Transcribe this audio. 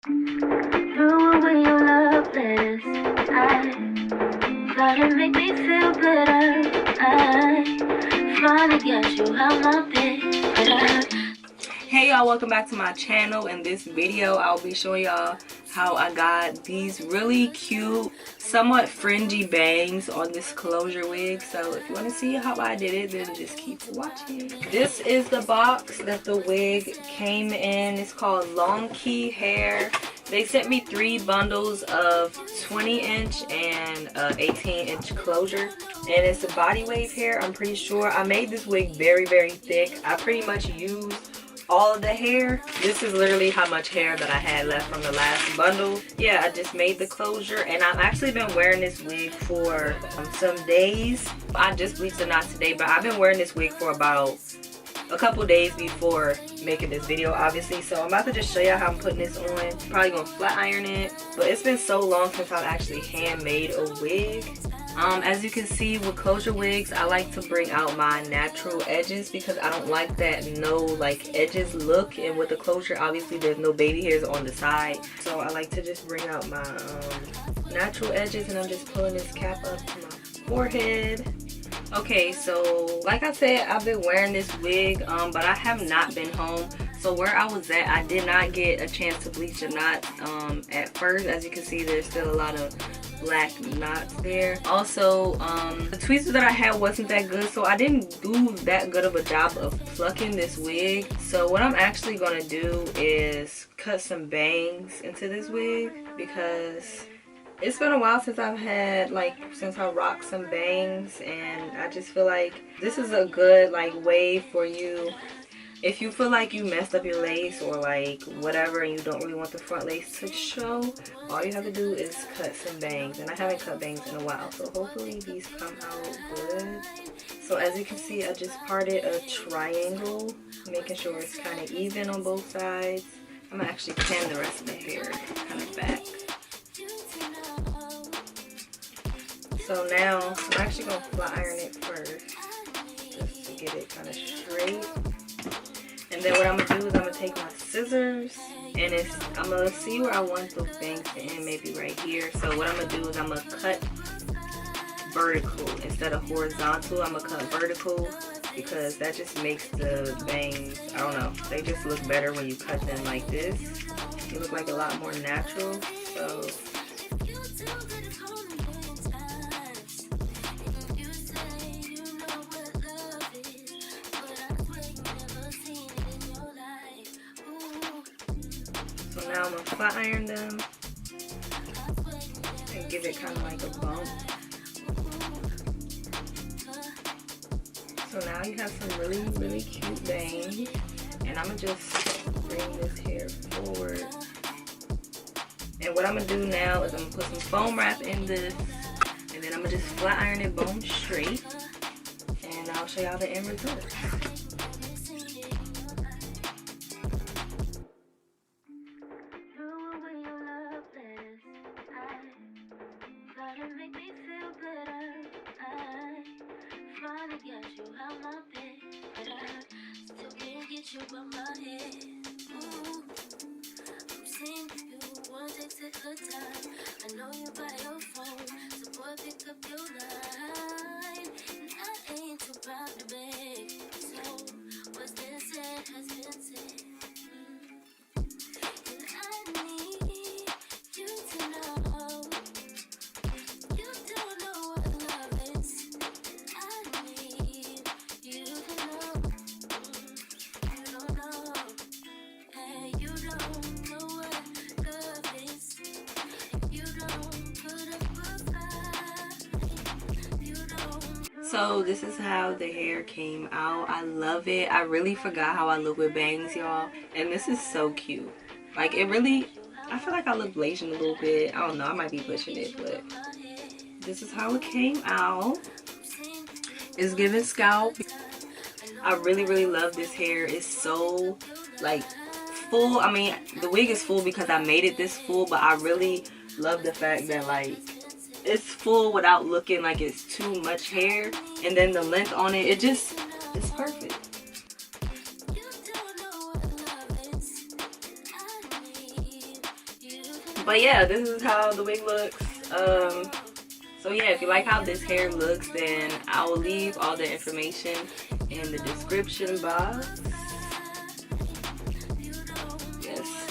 Through away your loveless eyes, thought it make me feel better. I finally got you out my bed, but Hey y'all, welcome back to my channel. In this video I'll be showing y'all how I got these really cute, somewhat fringy bangs on this closure wig. So if you want to see how I did it, then just keep watching. This is the box that the wig came in. It's called Longqi hair. They sent me 3 bundles of 20-inch and 18-inch closure, and it's a body wave hair. I'm pretty sure I made this wig very thick. I pretty much used all of the hair. This is literally how much hair that I had left from the last bundle. Yeah, I just made the closure, and I've actually been wearing this wig for some days. I just bleached the knots today, but I've been wearing this wig for about a couple days before making this video, obviously. So I'm about to just show you how I'm putting this on. Probably gonna flat iron it, but it's been so long since I've actually handmade a wig. As you can see with closure wigs, I like to bring out my natural edges because I don't like that no like edges look, and with the closure obviously there's no baby hairs on the side, so I like to just bring out my natural edges. And I'm just pulling this cap up to my forehead. Okay, so like I said, I've been wearing this wig, but I have not been home. So where I was at, I did not get a chance to bleach the knots at first. As you can see, there's still a lot of black knots there. Also, the tweezers that I had wasn't that good, so I didn't do that good of a job of plucking this wig. So what I'm actually gonna do is cut some bangs into this wig, because it's been a while since I've had, since I rocked some bangs, and I just feel like this is a good way for you. If you feel like you messed up your lace or whatever, and you don't really want the front lace to show, all you have to do is cut some bangs. And I haven't cut bangs in a while, so hopefully these come out good. So as you can see, I just parted a triangle, making sure it's kind of even on both sides. I'm gonna actually pin the rest of the hair kind of back. So now I'm actually gonna flat iron it first, just to get it kind of straight. And then what I'm gonna do is I'm gonna take my scissors, and I'm gonna see where I want those bangs to end, maybe right here. So what I'm gonna do is I'm gonna cut vertical instead of horizontal. I'm gonna cut vertical because that just makes the bangs, I don't know, they just look better when you cut them like this. They look like a lot more natural. So now I'm gonna flat iron them and give it kind of like a bump. So now you have some really cute bangs, and I'm gonna just bring this hair forward. And what I'm gonna do now is I'm gonna put some foam wrap in this, and then I'm gonna just flat iron it bone straight, and I'll show y'all the end result. You by my head. Ooh, I'm seeing you want to take her time. I know you by your phone, so boy pick up your line. And I ain't too proud to beg, so what's been said has been said. And I need you to know you don't know what love is. And I need you to know. So this is how the hair came out. I love it. I really forgot how I look with bangs, y'all, and this is so cute. Like, it really, I feel like I look Blasian a little bit. I don't know, I might be pushing it, but this is how it came out. It's giving scalp. I really love this hair. It's so full. I mean, the wig is full because I made it this full, but I really love the fact that it's full without looking like it's too much hair, and then the length on it, it's perfect. But yeah, this is how the wig looks. So yeah, if you like how this hair looks, then I will leave all the information in the description box. Yes.